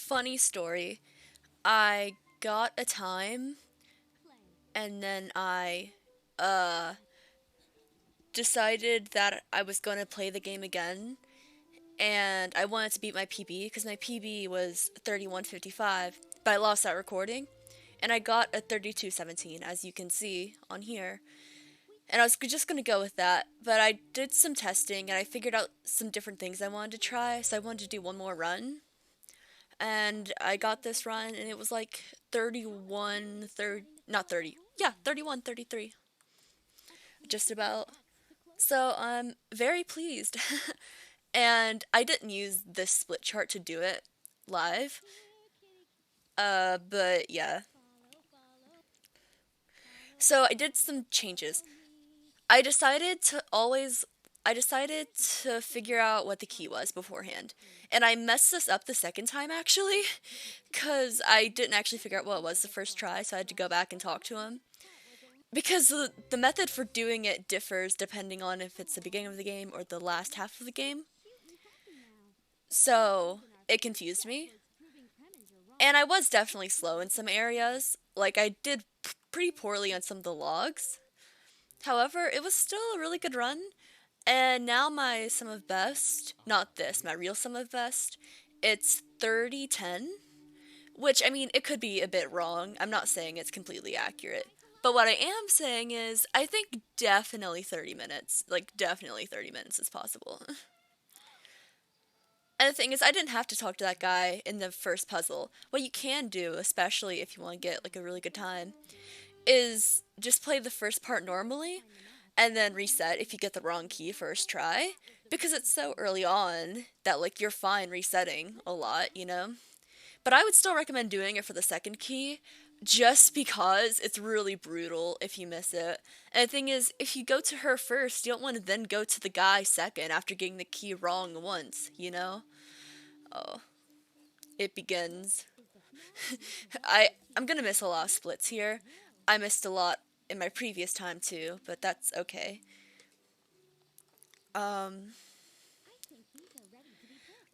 funny story. I got a time and then I uh decided that I was going to play the game again and I wanted to beat my PB because my PB was 31:55, but I lost that recording and I got a 32:17 as you can see on here. And I was just going to go with that, but I did some testing and I figured out some different things I wanted to try, so I wanted to do one more run. And I got this run and it was like 31 30, not 30, yeah, 31 33, just about. So I'm very pleased. And I didn't use this split chart to do it live, but yeah. So I did some changes. I decided to always I decided to figure out what the key was beforehand. And I messed this up the second time actually cuz I didn't actually figure out what it was the first try, so I had to go back and talk to him. Because the method for doing it differs depending on if it's the beginning of the game or the last half of the game. So, it confused me. And I was definitely slow in some areas. Like I did pretty poorly on some of the logs. However, it was still a really good run. And now my sum of best, not this, my real sum of best, it's 30-10, which I mean, it could be a bit wrong. I'm not saying it's completely accurate. But what I am saying is, I think definitely 30 minutes. Like, definitely 30 minutes is possible. And the thing is, I didn't have to talk to that guy in the first puzzle. What you can do, especially if you want to get like a really good time, is just play the first part normally and then reset if you get the wrong key first try because it's so early on that like you're fine resetting a lot, you know? But I would still recommend doing it for the second key just because it's really brutal if you miss it. And the thing is, if you go to her first, you don't want to then go to the guy second after getting the key wrong once, you know? Oh, it begins. I'm gonna miss a lot of splits here. I missed a lot in my previous time too, but that's okay. Um,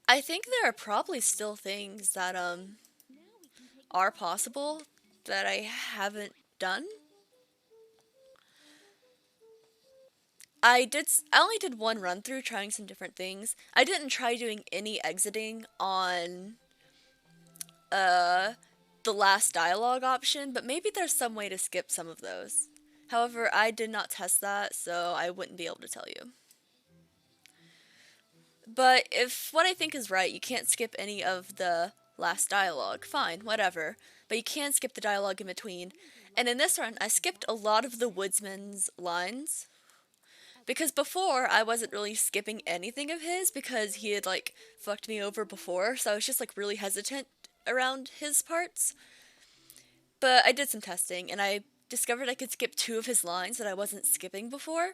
I think there are probably still things that are possible that I haven't done. I only did one run through trying some different things. I didn't try doing any exiting on uh the last dialogue option, but maybe there's some way to skip some of those. However, I did not test that, so I wouldn't be able to tell you. But if what I think is right, you can't skip any of the last dialogue, fine, whatever. But you can skip the dialogue in between. And in this run, I skipped a lot of the woodsman's lines. Because before, I wasn't really skipping anything of his because he had, like, fucked me over before. So I was just, like, really hesitant around his parts. But I did some testing and I discovered I could skip two of his lines that I wasn't skipping before.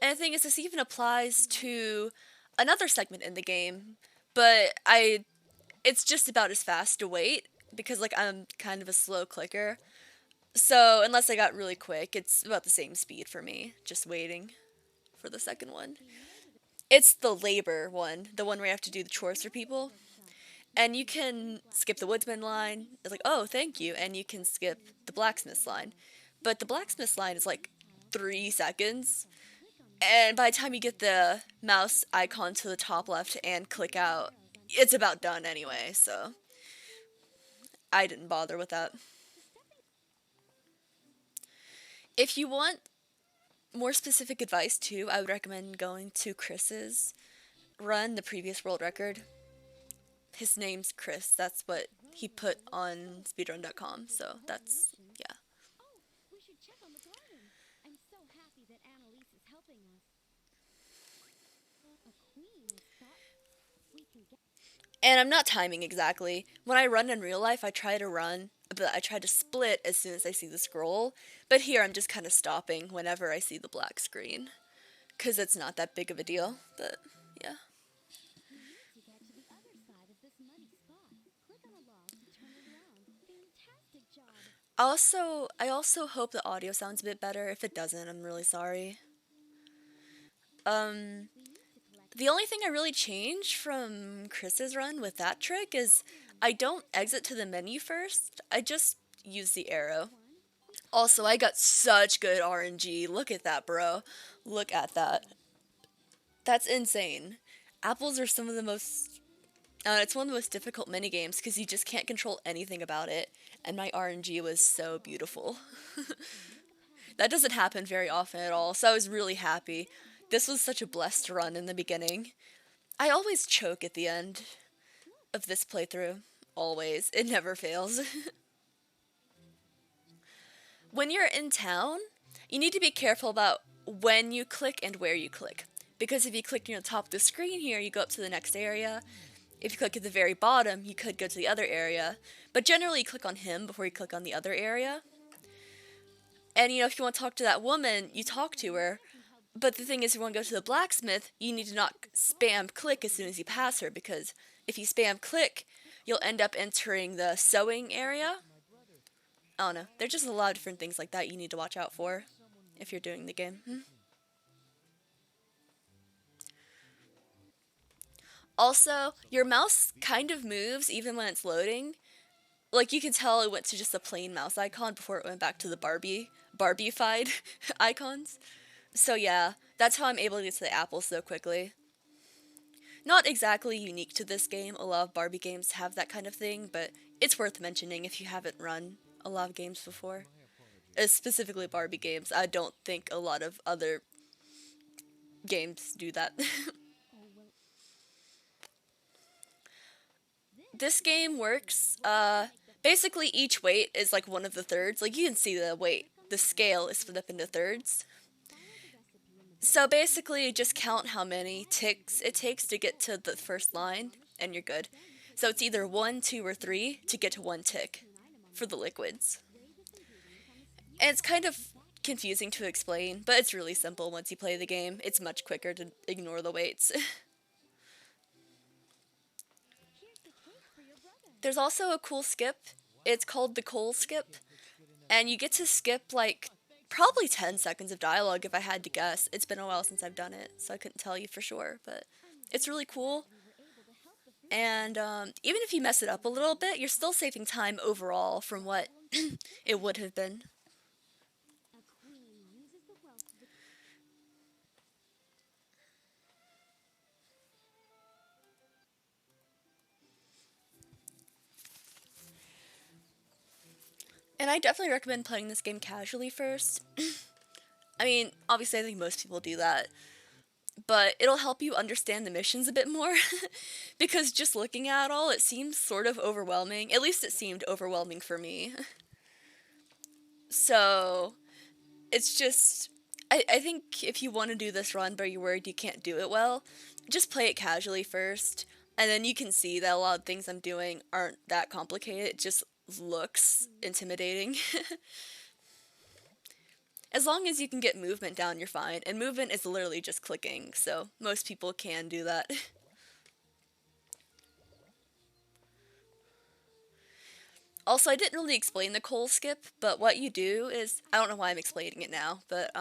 And the thing is, this even applies to another segment in the game, but it's just about as fast to wait because like I'm kind of a slow clicker. So unless I got really quick, it's about the same speed for me, just waiting for the second one. It's the labor one, the one where you have to do the chores for people. And you can skip the woodsman line. It's like, oh, thank you. And you can skip the blacksmith's line. But the blacksmith's line is like 3 seconds. And by the time you get the mouse icon to the top left and click out, it's about done anyway, so I didn't bother with that. If you want more specific advice too, I would recommend going to Chris's run, the previous world record. His name's Chris. That's what he put on speedrun.com, so that's, yeah. And I'm not timing exactly. When I run in real life, I try to run, but I try to split as soon as I see the scroll. But here I'm just kind of stopping whenever I see the black screen. Because it's not that big of a deal. But yeah. I also hope the audio sounds a bit better. If it doesn't, I'm really sorry. Um, the only thing I really changed from Chris's run with that trick is I don't exit to the menu first, I just use the arrow. Also, I got such good RNG. Look at that, bro. Look at that. That's insane. Apples are some of the most. It's one of the most difficult mini games because you just can't control anything about it, and my RNG was so beautiful. That doesn't happen very often at all, so I was really happy. This was such a blessed run in the beginning. I always choke at the end of this playthrough. Always. It never fails. When you're in town, you need to be careful about when you click and where you click. Because if you click near the top of the screen here, you go up to the next area. If you click at the very bottom, you could go to the other area. But generally, you click on him before you click on the other area. And, if you want to talk to that woman, you talk to her. But the thing is, if you want to go to the blacksmith, you need to not spam click as soon as you pass her. Because if you spam click, you'll end up entering the sewing area. I don't know. There's just a lot of different things like that you need to watch out for if you're doing the game. Also, your mouse kind of moves even when it's loading. Like, you can tell it went to just a plain mouse icon before it went back to the Barbie-fied icons. So yeah, that's how I'm able to get to the apples so quickly. Not exactly unique to this game. A lot of Barbie games have that kind of thing, but it's worth mentioning if you haven't run a lot of games before. Specifically Barbie games. I don't think a lot of other games do that. This game works, basically each weight is like one of the thirds. Like, you can see the weight, the scale is split up into thirds. So basically, just count how many ticks it takes to get to the first line, and you're good. So it's either 1, 2, or 3 to get to 1 tick for the liquids. And it's kind of confusing to explain, but it's really simple once you play the game. It's much quicker to ignore the weights. There's also a cool skip. It's called the coal skip. And you get to skip like probably 10 seconds of dialogue if I had to guess. It's been a while since I've done it, so I couldn't tell you for sure, but it's really cool. And even if you mess it up a little bit, you're still saving time overall from what it would have been. And I definitely recommend playing this game casually first. I mean, obviously I think most people do that. But it'll help you understand the missions a bit more. Because just looking at it all, it seems sort of overwhelming. At least it seemed overwhelming for me. So, it's just... I think if you want to do this run but you're worried you can't do it well, just play it casually first. And then you can see that a lot of things I'm doing aren't that complicated. It just looks intimidating. As long as you can get movement down, you're fine. And movement is literally just clicking, so most people can do that. Also, I didn't really explain the coal skip, but what you do is, I don't know why I'm explaining it now, but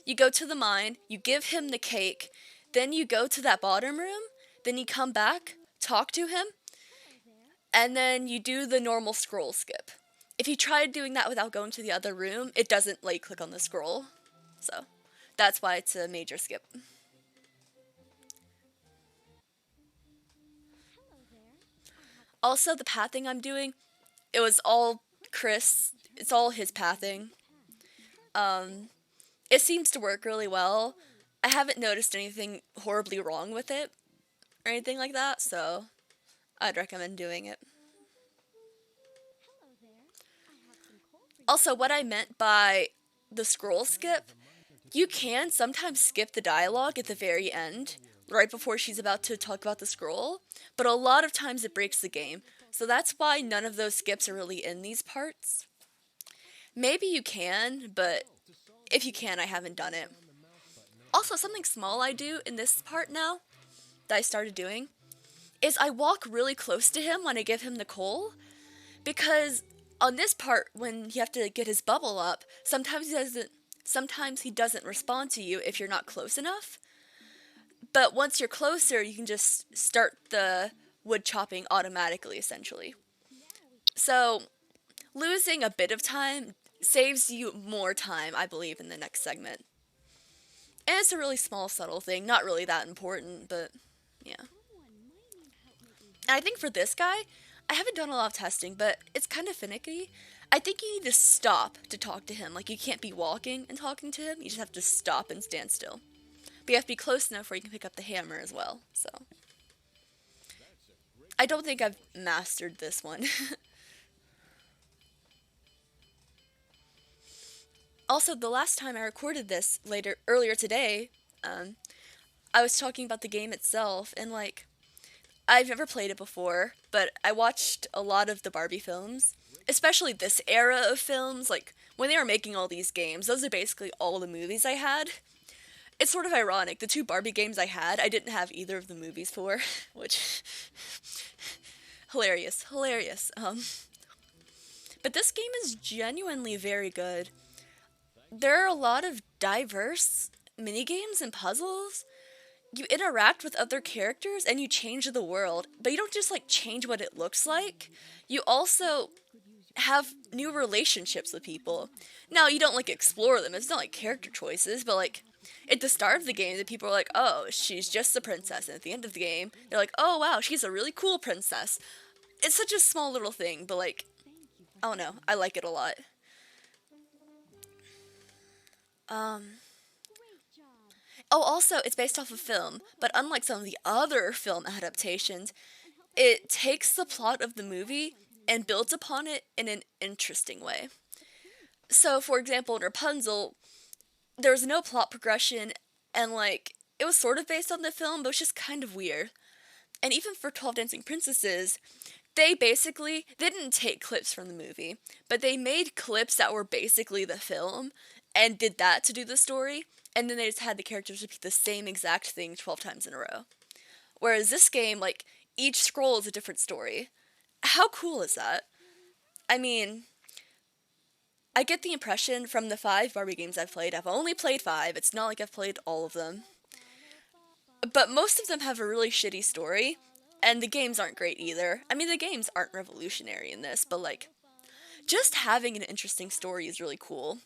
you go to the mine, you give him the cake, then you go to that bottom room, then you come back, talk to him, and then you do the normal scroll skip. If you try doing that without going to the other room, it doesn't let you click on the scroll. So, that's why it's a major skip. Also, the pathing I'm doing, it was all Chris. It's all his pathing. It seems to work really well. I haven't noticed anything horribly wrong with it or anything like that, so I'd recommend doing it. Also, what I meant by the scroll skip, you can sometimes skip the dialogue at the very end, right before she's about to talk about the scroll, but a lot of times it breaks the game. So that's why none of those skips are really in these parts. Maybe you can, but if you can, I haven't done it. Also, something small I do in this part now, that I started doing, is I walk really close to him when I give him the coal, because on this part, when you have to get his bubble up, sometimes he doesn't respond to you if you're not close enough. But once you're closer, you can just start the wood chopping automatically, essentially. So, losing a bit of time saves you more time, I believe, in the next segment. And it's a really small, subtle thing, not really that important, but yeah. And I think for this guy, I haven't done a lot of testing, but it's kind of finicky. I think you need to stop to talk to him. Like, you can't be walking and talking to him, you just have to stop and stand still. But you have to be close enough where you can pick up the hammer as well, so. I don't think I've mastered this one. Also, the last time I recorded this earlier today, um, I was talking about the game itself, and like, I've never played it before, but I watched a lot of the Barbie films, especially this era of films. Like, when they were making all these games, those are basically all the movies I had. It's sort of ironic. The two Barbie games I had, I didn't have either of the movies for, which hilarious, hilarious. But this game is genuinely very good. There are a lot of diverse minigames and puzzles. You interact with other characters and you change the world, but you don't just like change what it looks like. You also have new relationships with people. Now, you don't like explore them. It's not like character choices, but like at the start of the game, the people are like, "Oh, she's just a princess." And at the end of the game, they're like, "Oh, wow, she's a really cool princess." It's such a small little thing, but like, I don't know. I like it a lot. Um Oh, also, it's based off of film, but unlike some of the other film adaptations, it takes the plot of the movie and builds upon it in an interesting way. So, for example, in Rapunzel, there was no plot progression, and like, it was sort of based on the film, but it was just kind of weird. And even for 12 Dancing Princesses, they didn't take clips from the movie, but they made clips that were basically the film and did that to do the story, and then they just had the characters repeat the same exact thing 12 times in a row. Whereas this game, like, each scroll is a different story. How cool is that? I mean, I get the impression from the 5 Barbie games I've played, I've only played 5, it's not like I've played all of them, but most of them have a really shitty story, and the games aren't great either. I mean, the games aren't revolutionary in this, but like, just having an interesting story is really cool.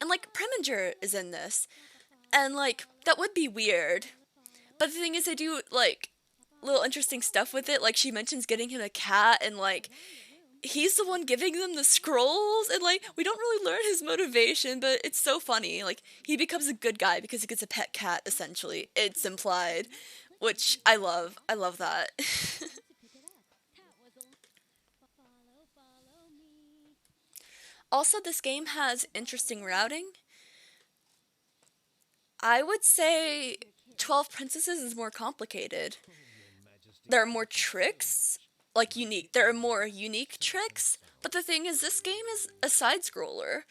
And like, Preminger is in this, and like, that would be weird. But the thing is, they do like little interesting stuff with it. Like, she mentions getting him a cat, and like, he's the one giving them the scrolls, and like, we don't really learn his motivation, but it's so funny. Like, he becomes a good guy because he gets a pet cat, essentially. It's implied, which I love. I love that. Also, this game has interesting routing. I would say 12 Princesses is more complicated. There are more tricks, like unique. There are more unique tricks, but the thing is, this game is a side scroller,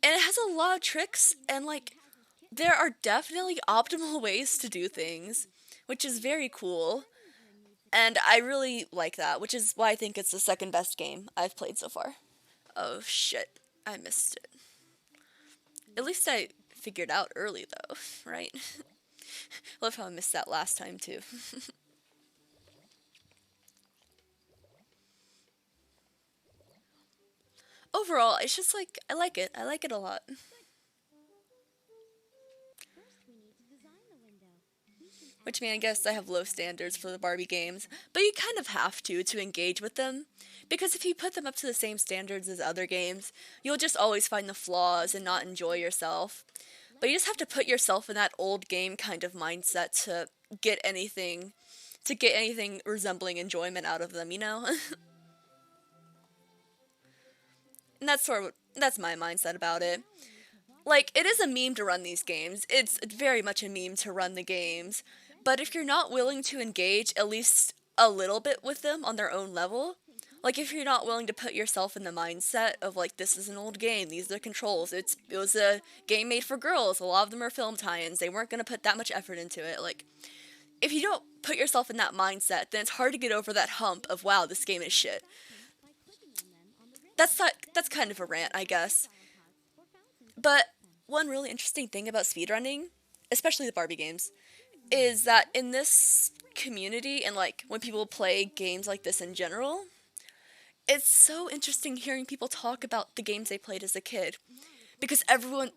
and it has a lot of tricks, and like, there are definitely optimal ways to do things, which is very cool. And I really like that, which is why I think it's the second best game I've played so far. Oh shit, I missed it. At least I figured out early though, right? Love how I missed that last time too. Overall, it's just like, I like it. I like it a lot. Which means I guess I have low standards for the Barbie games, but you kind of have to engage with them. Because if you put them up to the same standards as other games, you'll just always find the flaws and not enjoy yourself. But you just have to put yourself in that old game kind of mindset get anything, to get anything resembling enjoyment out of them, you know? And that's my mindset about it. Like, it is a meme to run these games. It's very much a meme to run the games. But if you're not willing to engage at least a little bit with them on their own level, like if you're not willing to put yourself in the mindset of like, this is an old game, these are the controls, it was a game made for girls, a lot of them are film tie-ins, they weren't going to put that much effort into it. Like, if you don't put yourself in that mindset, then it's hard to get over that hump of, wow, this game is shit. That's kind of a rant, I guess. But one really interesting thing about speedrunning, especially the Barbie games, is that in this community and like when people play games like this in general, it's so interesting hearing people talk about the games they played as a kid because everyone,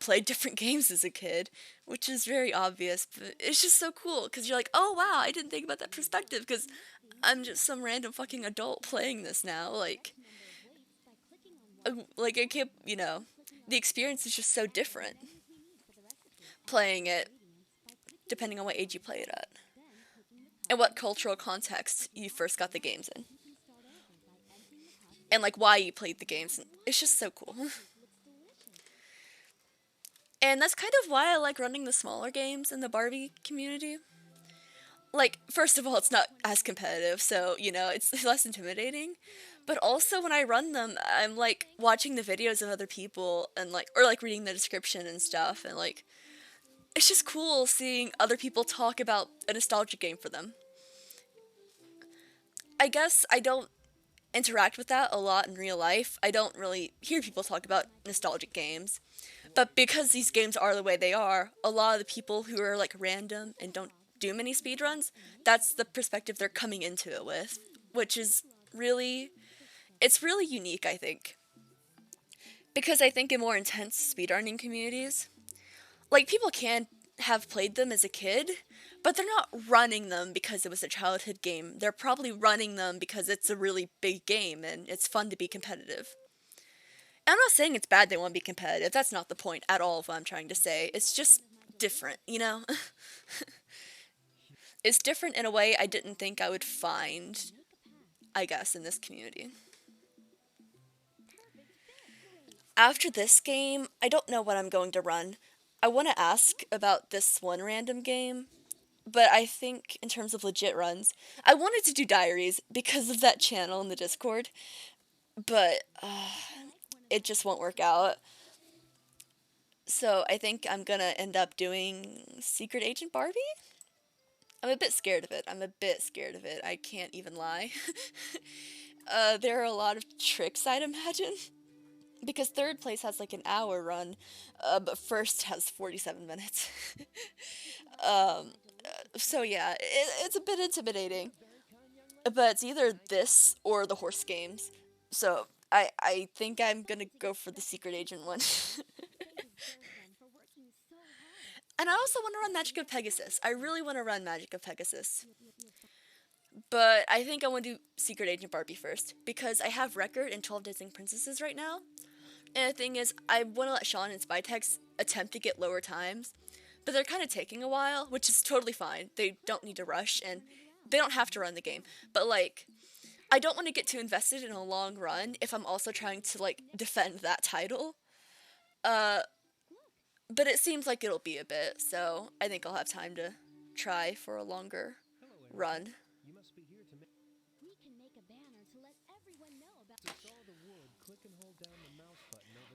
played different games as a kid, which is very obvious, but it's just so cool because you're like, oh wow, I didn't think about that perspective because I'm just some random fucking adult playing this now. Like I can't, the experience is just so different playing it depending on what age you play it at and what cultural context you first got the games in and like why you played the games. It's just so cool. And that's kind of why I like running the smaller games in the Barbie community. Like, first of all, it's not as competitive, so, it's less intimidating. But also, when I run them, I'm like watching the videos of other people and like, or like reading the description and stuff, and like, it's just cool seeing other people talk about a nostalgic game for them. I guess I don't interact with that a lot in real life. I don't really hear people talk about nostalgic games. But because these games are the way they are, a lot of the people who are like random and don't do many speedruns, that's the perspective they're coming into it with, which is really, it's really unique, I think. Because I think in more intense speedrunning communities, like people can have played them as a kid, but they're not running them because it was a childhood game. They're probably running them because it's a really big game and it's fun to be competitive. I'm not saying it's bad they want to be competitive. That's not the point at all of what I'm trying to say. It's just different, you know? It's different in a way I didn't think I would find, I guess, in this community. After this game, I don't know what I'm going to run. I want to ask about this one random game, but I think in terms of legit runs, I wanted to do diaries because of that channel in the Discord, but it just won't work out. So I think I'm gonna end up doing Secret Agent Barbie? I'm a bit scared of it. I'm a bit scared of it. I can't even lie. There are a lot of tricks, I'd imagine. Because third place has like an hour run, but first has 47 minutes. um, so yeah, it's a bit intimidating. But it's either this or the horse games. So I think I'm gonna go for the secret agent one. And I also want to run Magic of Pegasus. I really want to run Magic of Pegasus. But I think I want to do Secret Agent Barbie first. Because I have record in 12 Disney Princesses right now. And the thing is, I want to let Sean and Spytex attempt to get lower times. But they're kind of taking a while, which is totally fine. They don't need to rush, and they don't have to run the game. But, like, I don't want to get too invested in a long run if I'm also trying to, like, defend that title. Uh, but it seems like it'll be a bit, so I think I'll have time to try for a longer run.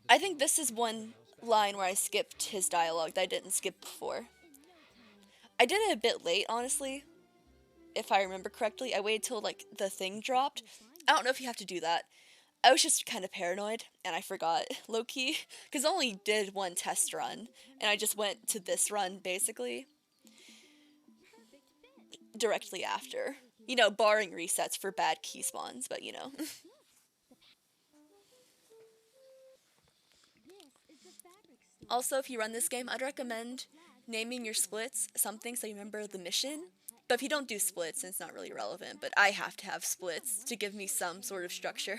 I think this is one line where I skipped his dialogue that I didn't skip before. I did it a bit late, honestly, if I remember correctly. I waited till like the thing dropped. I don't know if you have to do that. I was just kind of paranoid and I forgot low key because I only did one test run and I just went to this run basically directly after. Barring resets for bad key spawns, but Also, if you run this game, I'd recommend naming your splits something so you remember the mission. But if you don't do splits, it's not really relevant. But I have to have splits to give me some sort of structure.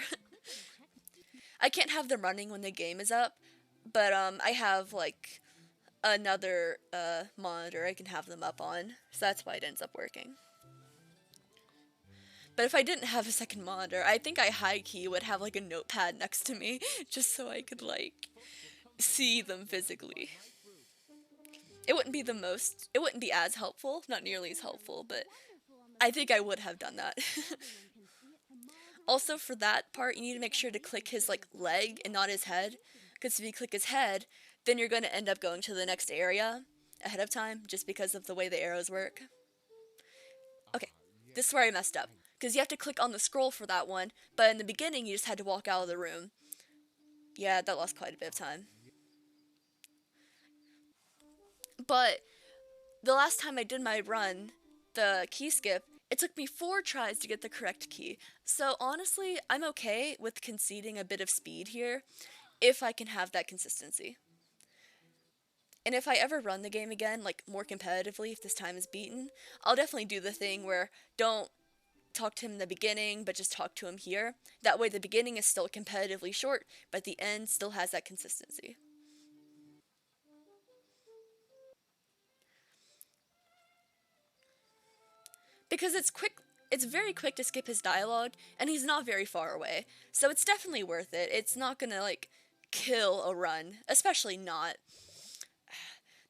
I can't have them running when the game is up, but I have like another monitor I can have them up on, so that's why it ends up working. But if I didn't have a second monitor, I think I high key would have like a notepad next to me just so I could like see them physically. It wouldn't be as helpful, not nearly as helpful, but I think I would have done that. Also, for that part, you need to make sure to click his like leg and not his head, because if you click his head, then you're going to end up going to the next area ahead of time, just because of the way the arrows work. Okay, this is where I messed up, because you have to click on the scroll for that one, but in the beginning you just had to walk out of the room. Yeah, that lost quite a bit of time. But the last time I did my run, the key skip, it took me 4 tries to get the correct key. So honestly, I'm okay with conceding a bit of speed here if I can have that consistency. And if I ever run the game again, like more competitively, if this time is beaten, I'll definitely do the thing where don't talk to him in the beginning, but just talk to him here. That way, the beginning is still competitively short, but the end still has that consistency. Because it's very quick to skip his dialogue, and he's not very far away. So it's definitely worth it. It's not gonna, like, kill a run, especially not.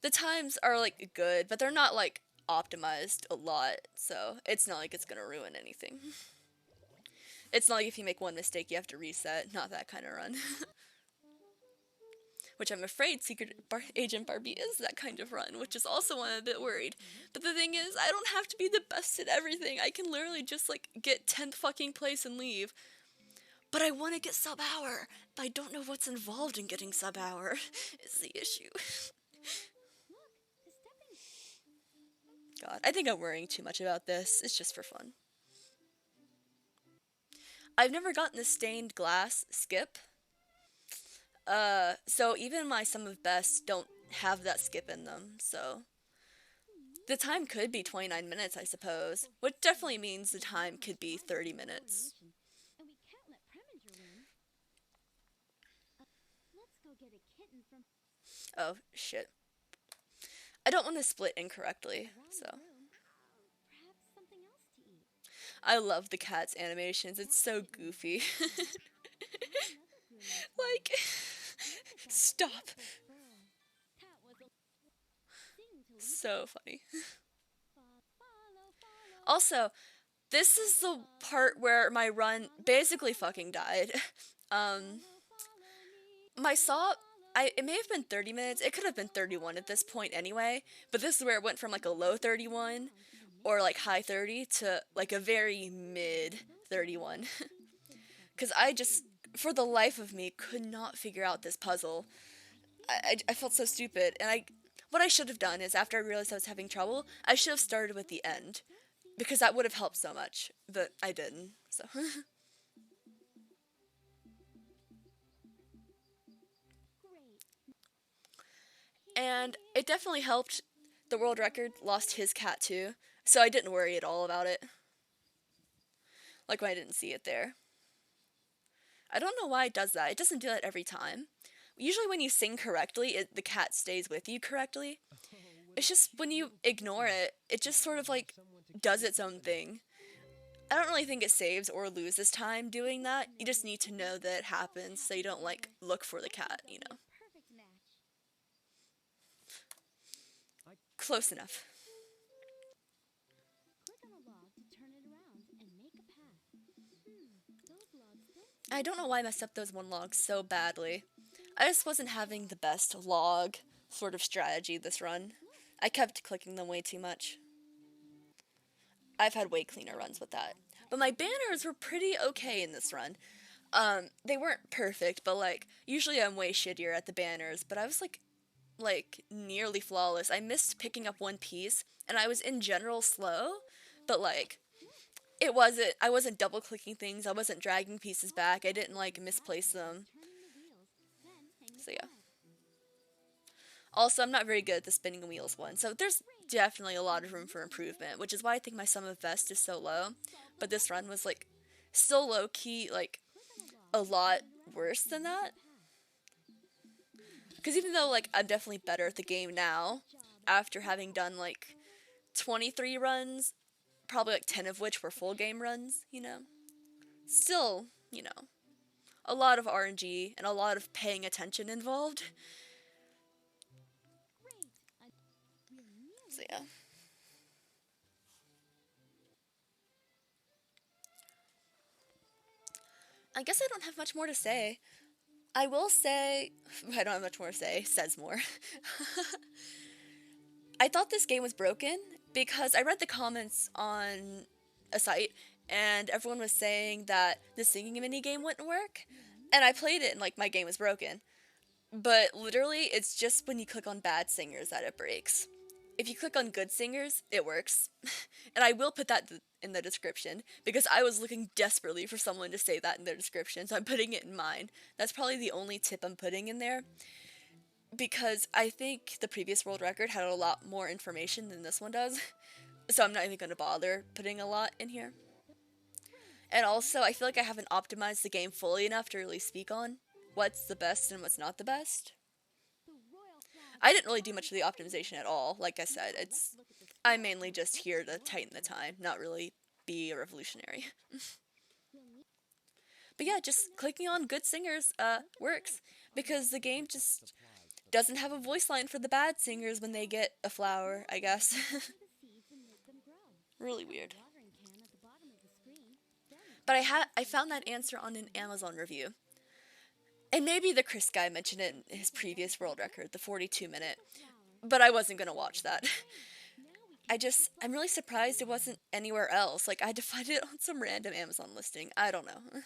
The times are, like, good, but they're not, like, optimized a lot, so it's not like it's gonna ruin anything. It's not like if you make one mistake, you have to reset. Not that kind of run. Which I'm afraid Agent Barbie is that kind of run, which is also why I'm a bit worried. But the thing is, I don't have to be the best at everything. I can literally just, like, get 10th fucking place and leave. But I want to get sub hour, but I don't know what's involved in getting sub hour. Is the issue. God, I think I'm worrying too much about this. It's just for fun. I've never gotten the stained glass skip. So even my sum of best don't have that skip in them, so the time could be 29 minutes, I suppose, which definitely means the time could be 30 minutes. Oh, shit. I don't want to split incorrectly, so. I love the cat's animations, it's so goofy. Like, stop. So funny. Also, this is the part where my run basically fucking died. Um, my saw, it may have been 30 minutes. It could have been 31 at this point anyway. But this is where it went from like a low 31 or like high 30 to like a very mid 31. Because I just, for the life of me, could not figure out this puzzle. I felt so stupid. And what I should have done is after I realized I was having trouble, I should have started with the end. Because that would have helped so much. But I didn't. So. And it definitely helped the world record lost his cat too, so I didn't worry at all about it. Like when I didn't see it there. I don't know why it does that. It doesn't do that every time. Usually when you sing correctly, the cat stays with you correctly. It's just when you ignore it, it just sort of like does its own thing. I don't really think it saves or loses time doing that. You just need to know that it happens so you don't like look for the cat, you know. Close enough. I don't know why I messed up those one logs so badly. I just wasn't having the best log sort of strategy this run. I kept clicking them way too much. I've had way cleaner runs with that. But my banners were pretty okay in this run. They weren't perfect, but like usually I'm way shittier at the banners, but I was like nearly flawless. I missed picking up one piece and I was in general slow, but like I wasn't double clicking things, I wasn't dragging pieces back, I didn't like misplace them. So yeah. Also, I'm not very good at the spinning wheels one, so there's definitely a lot of room for improvement, which is why I think my sum of best is so low. But this run was like still low key, like a lot worse than that. Because even though like I'm definitely better at the game now, after having done like 23 runs, probably like 10 of which were full game runs, you know, still, you know, a lot of RNG and a lot of paying attention involved. So yeah. I guess I don't have much more to say. I will say, I don't have much more to say, says more. I thought this game was broken because I read the comments on a site and everyone was saying that the singing minigame wouldn't work. And I played it and like my game was broken. But literally, it's just when you click on bad singers that it breaks. If you click on good singers, it works. And I will put that in the description because I was looking desperately for someone to say that in their description, so I'm putting it in mine. That's probably the only tip I'm putting in there because I think the previous world record had a lot more information than this one does. So I'm not even going to bother putting a lot in here. And also, I feel like I haven't optimized the game fully enough to really speak on what's the best and what's not the best. I didn't really do much of the optimization at all. Like I said, I'm mainly just here to tighten the time, not really be a revolutionary. But yeah, just clicking on good singers works because the game just doesn't have a voice line for the bad singers when they get a flower, I guess. Really weird. But I found that answer on an Amazon review. And maybe the Chris guy mentioned it in his previous world record, the 42-minute. But I wasn't going to watch that. I'm really surprised it wasn't anywhere else. Like, I had to find it on some random Amazon listing. I don't know.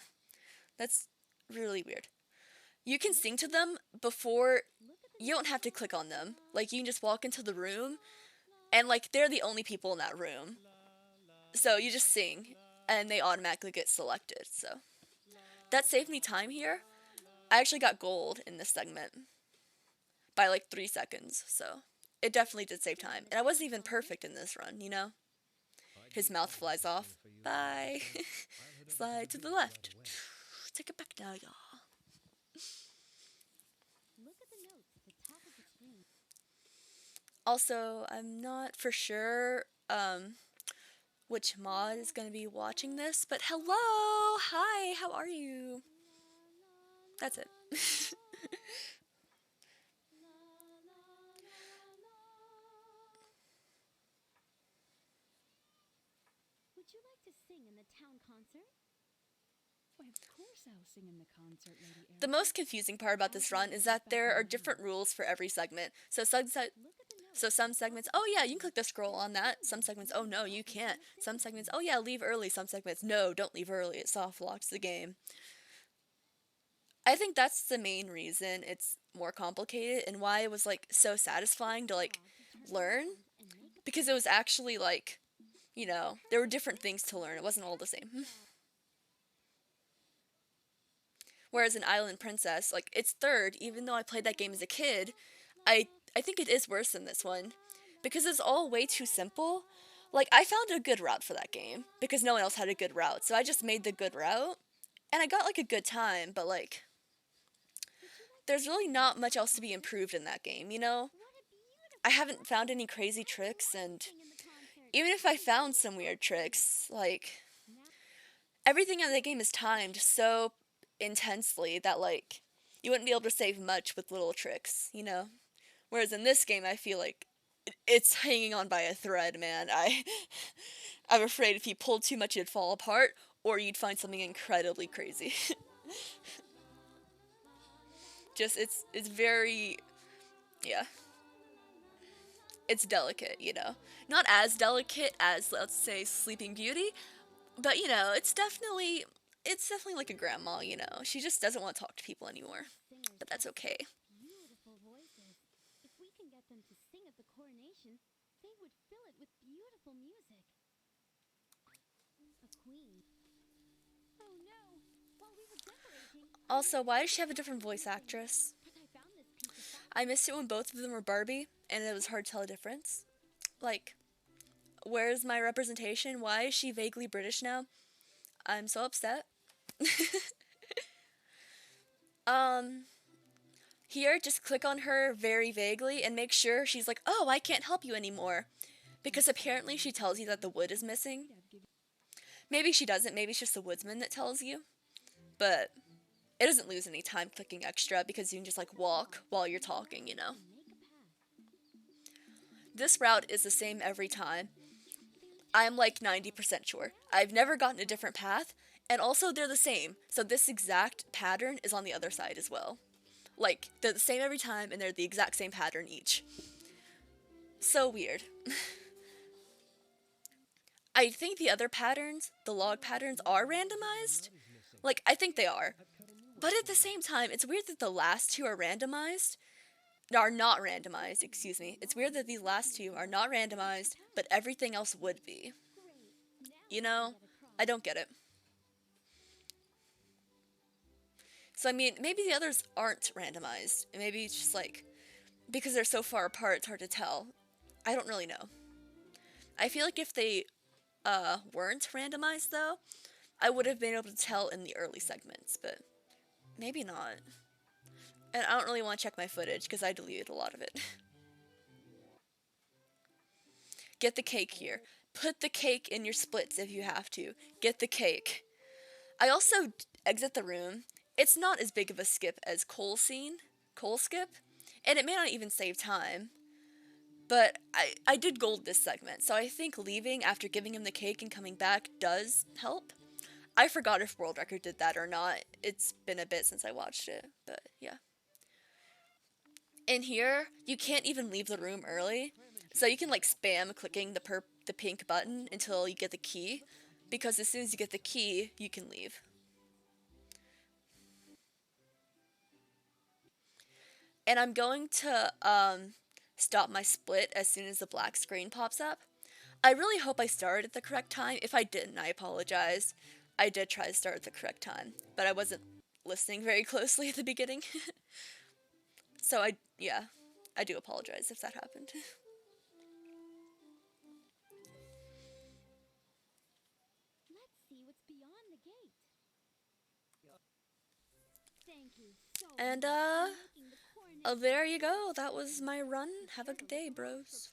That's really weird. You can sing to them before, you don't have to click on them. Like, you can just walk into the room, and, like, they're the only people in that room. So you just sing, and they automatically get selected, so. That saved me time here. I actually got gold in this segment by like 3 seconds, so it definitely did save time. And I wasn't even perfect in this run, you know? His mouth flies off. Bye. Slide to the left. Take it back now, y'all. Also, I'm not for sure which mod is going to be watching this, but hello! Hi, how are you? That's it. Would you like to sing in the town concert? Why, of course I'll sing in the concert, Lady Erica. The most confusing part about this run is that there are different rules for every segment. Some segments, oh yeah, you can click the scroll on that. Some segments, oh no, you can't. Some segments, oh yeah, leave early. Some segments, no, don't leave early. It soft locks the game. I think that's the main reason it's more complicated and why it was like so satisfying to like learn, because it was actually like, you know, there were different things to learn. It wasn't all the same. Whereas in Island Princess, like, it's third, even though I played that game as a kid, I think it is worse than this one. Because it's all way too simple. Like, I found a good route for that game, because no one else had a good route, so I just made the good route, and I got, like, a good time, but, like, there's really not much else to be improved in that game, you know? I haven't found any crazy tricks, and even if I found some weird tricks, like, everything in the game is timed so intensely that, like, you wouldn't be able to save much with little tricks, you know? Whereas in this game, I feel like it's hanging on by a thread, man. I'm afraid if you pulled too much, it'd fall apart, or you'd find something incredibly crazy. Just, it's very, yeah. It's delicate, you know? Not as delicate as, let's say, Sleeping Beauty, but, you know, it's definitely like a grandma, you know? She just doesn't want to talk to people anymore. But that's okay. Beautiful voices. If we can get them to sing at the coronation, they would fill it with beautiful music. A queen. Oh no! While we were decorating. Also, why does she have a different voice actress? I missed it when both of them were Barbie, and it was hard to tell the difference. Like, where's my representation? Why is she vaguely British now? I'm so upset. Here, just click on her very vaguely and make sure she's like, oh, I can't help you anymore. Because apparently she tells you that the wood is missing. Maybe she doesn't, maybe it's just the woodsman that tells you. But it doesn't lose any time clicking extra because you can just like walk while you're talking, you know. This route is the same every time. I'm like 90% sure. I've never gotten a different path, and also they're the same. So this exact pattern is on the other side as well. Like, they're the same every time, and they're the exact same pattern each. So weird. I think the other patterns, the log patterns, are randomized. Like, I think they are. But at the same time, it's weird that the last two are randomized, are not randomized, excuse me. It's weird that these last two are not randomized, but everything else would be. Great. Now You we can know, get across. I don't get it. So I mean, maybe the others aren't randomized. Maybe it's just like because they're so far apart, it's hard to tell. I don't really know. I feel like if they weren't randomized though, I would have been able to tell in the early segments, but maybe not. And I don't really want to check my footage because I deleted a lot of it. Get the cake here. Put the cake in your splits if you have to. Get the cake. I also exit the room. It's not as big of a skip as Cole skip, and it may not even save time. But I did gold this segment, so I think leaving after giving him the cake and coming back does help. I forgot if World Record did that or not. It's been a bit since I watched it, but yeah. In here, you can't even leave the room early, so you can like spam clicking the pink button until you get the key, because as soon as you get the key, you can leave. And I'm going to stop my split as soon as the black screen pops up. I really hope I started at the correct time. If I didn't, I apologize. I did try to start at the correct time, but I wasn't listening very closely at the beginning. So yeah, I do apologize if that happened. Let's see what's beyond the gate. Thank you so And much for making the oh, coronation there you go. That was my run. Have a good day, bros.